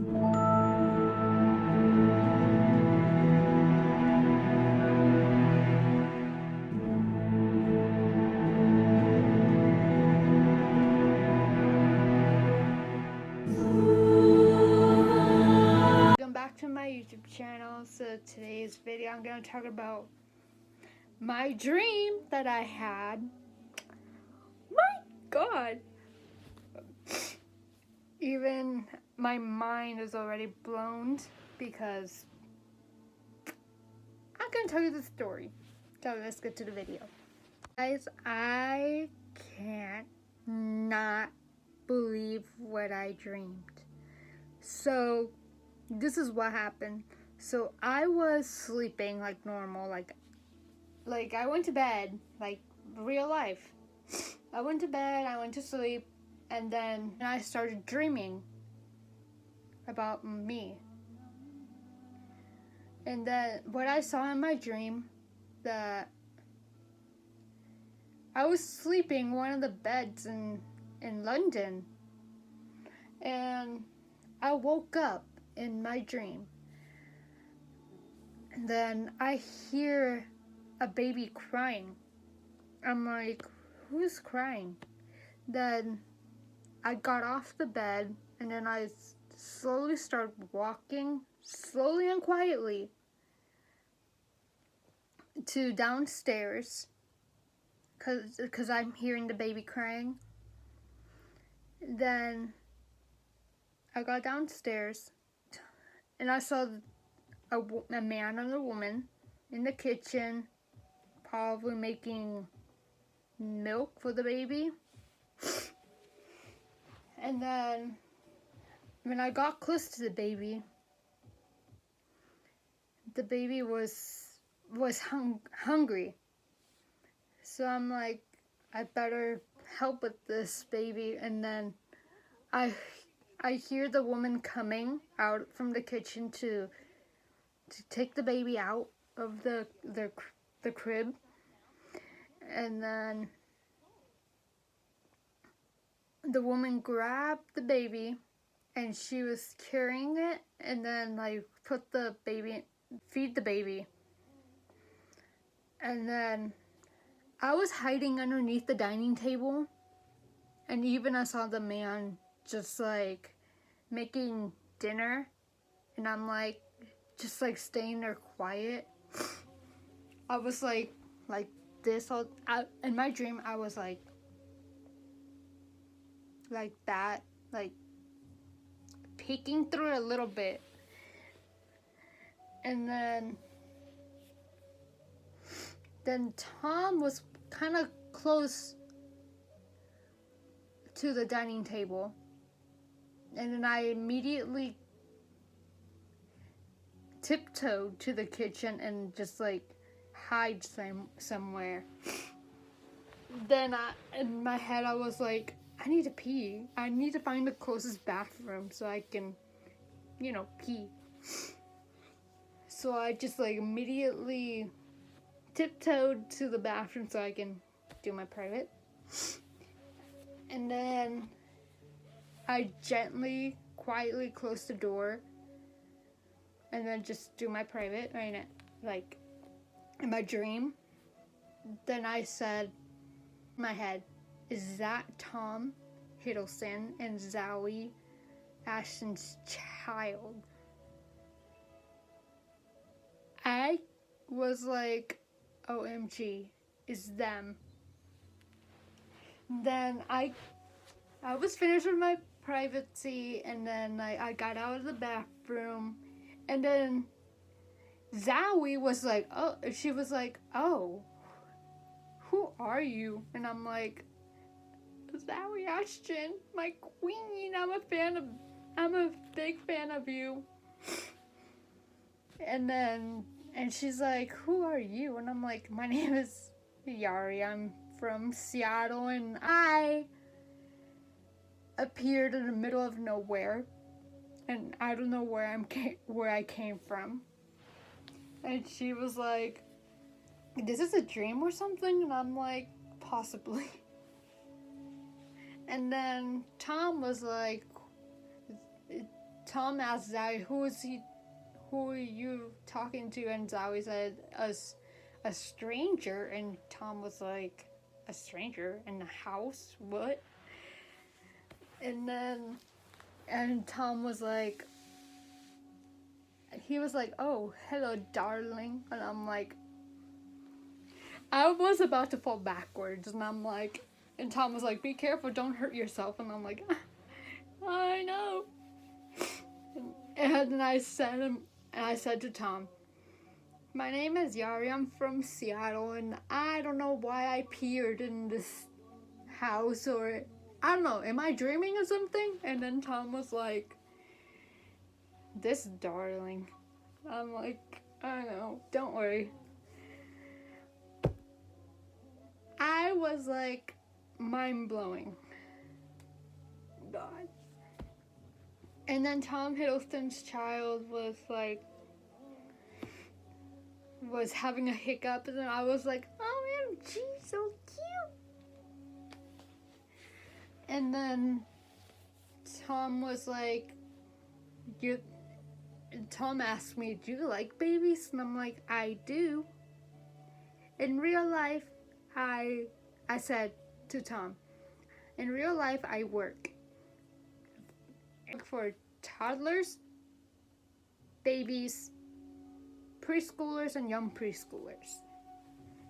Welcome back to my YouTube channel. So today's video I'm going to talk about my dream that I had. My God! Even my mind is already blown because I'm going to tell you the story. So let's get to the video. Guys, I can't not believe what I dreamed. So this is what happened. So I was sleeping like normal, like I went to bed, like real life. I went to bed, I went to sleep, and then I started dreaming about me. And then what I saw in my dream, that I was sleeping one of the beds in London, and I woke up in my dream. And then I hear a baby crying. I'm like, who's crying? Then I got off the bed, and then I slowly started walking, slowly and quietly, to downstairs, cause I'm hearing the baby crying. Then I got downstairs, and I saw a man and a woman in the kitchen, probably making milk for the baby. And then when I got close to the baby was hungry. So I'm like, I better help with this baby. And then I hear the woman coming out from the kitchen to take the baby out of the crib. And then the woman grabbed the baby, and she was carrying it, and then like feed the baby. And then I was hiding underneath the dining table, and even I saw the man just like making dinner, and I'm like just like staying there quiet. I was like this in my dream. I was like that, like peeking through it a little bit. And then Tom was kind of close to the dining table, and then I immediately tiptoed to the kitchen and just like hide somewhere. Then in my head I was like, I need to pee. I need to find the closest bathroom so I can, pee. So I just like immediately tiptoed to the bathroom so I can do my private. And then I gently, quietly closed the door, and then just do my private, right? Like in my dream. Then I said in my head, is that Tom Hiddleston and Zawe, Ashton's child? I was like, OMG, it's them. Then I was finished with my privacy, and then I got out of the bathroom, and then Zawe was like, she was like, oh, who are you? And I'm like, Zawe Ashton, my queen, I'm a big fan of you. And she's like, who are you? And I'm like, my name is Yari, I'm from Seattle, and I appeared in the middle of nowhere, and I don't know where I came from. And she was like, this is a dream or something? And I'm like, possibly. And then Tom was like, Tom asked Zawe, who are you talking to? And Zawe said, a stranger. And Tom was like, a stranger in the house? What? And Tom was like, he was like, oh, hello, darling. And I'm like, I was about to fall backwards. And I'm like, and Tom was like, be careful, don't hurt yourself. And I'm like, I know. And then I said to Tom, my name is Yari, I'm from Seattle, and I don't know why I appeared in this house, or I don't know, am I dreaming or something? And then Tom was like, this darling. I'm like, I know, don't worry. I was like, mind-blowing. God. And then Tom Hiddleston's child was having a hiccup, and I was like, OMG, so cute. And then Tom was like, Tom asked me, do you like babies? And I'm like, I do. In real life, I said to Tom, in real life, I work for toddlers, babies, preschoolers, and young preschoolers.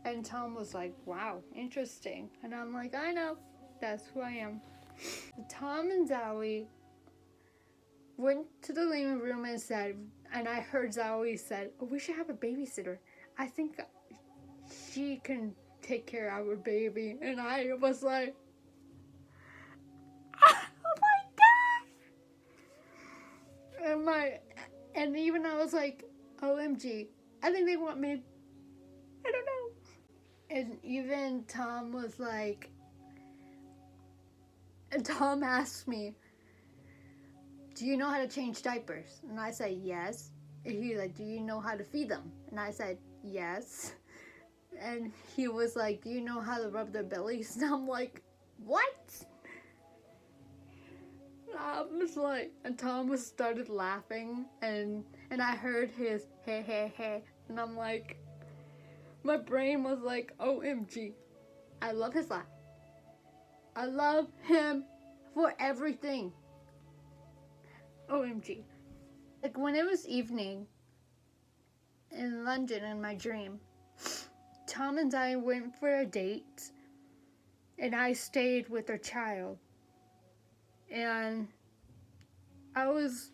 And Tom was like, wow, interesting. And I'm like, I know, that's who I am. Tom and Zawe went to the living room and said, and I heard Zawe said, oh, we should have a babysitter. I think she can take care of our baby. And I was like, oh my god! And even I was like, OMG, I think they want me. I don't know. And even Tom was like, and Tom asked me, do you know how to change diapers? And I said, yes. And he was like, do you know how to feed them? And I said, yes. And he was like, do you know how to rub their bellies? And I'm like, what? I was like, and Tom started laughing, and I heard his hey hey hey, and I'm like, my brain was like, OMG, I love his laugh. I love him for everything. OMG. Like when it was evening in London in my dream, Tom and I went for a date, and I stayed with their child. And I was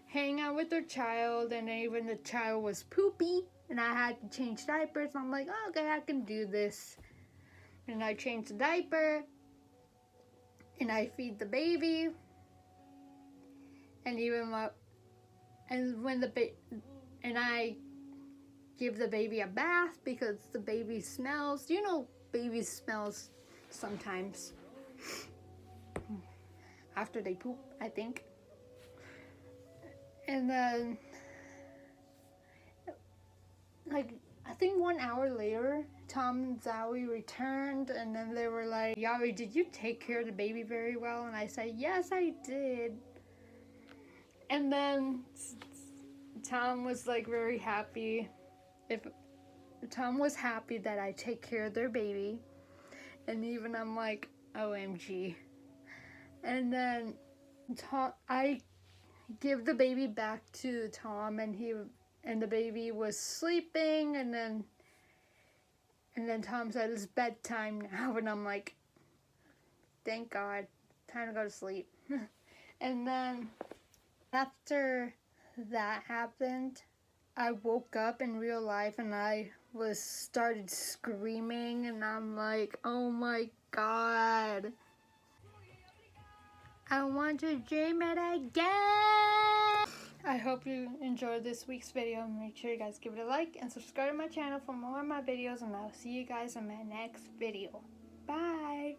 hanging out with their child, and even the child was poopy, and I had to change diapers. I'm like, oh, okay, I can do this. And I changed the diaper, and I feed the baby, and and I give the baby a bath because the baby smells. You know, baby smells sometimes after they poop, I think. And then, like, I think 1 hour later, Tom and Zawe returned, and then they were like, Yari, did you take care of the baby very well? And I said, yes, I did. And then Tom was like very happy. Tom was happy that I take care of their baby. And even I'm like, OMG. And then I give the baby back to Tom, and the baby was sleeping, and then Tom said, it's bedtime now, and I'm like, thank God, time to go to sleep. And then after that happened, I woke up in real life, and I started screaming, and I'm like, oh my God, I want to dream it again. I hope you enjoyed this week's video. Make sure you guys give it a like and subscribe to my channel for more of my videos, and I'll see you guys in my next video. Bye.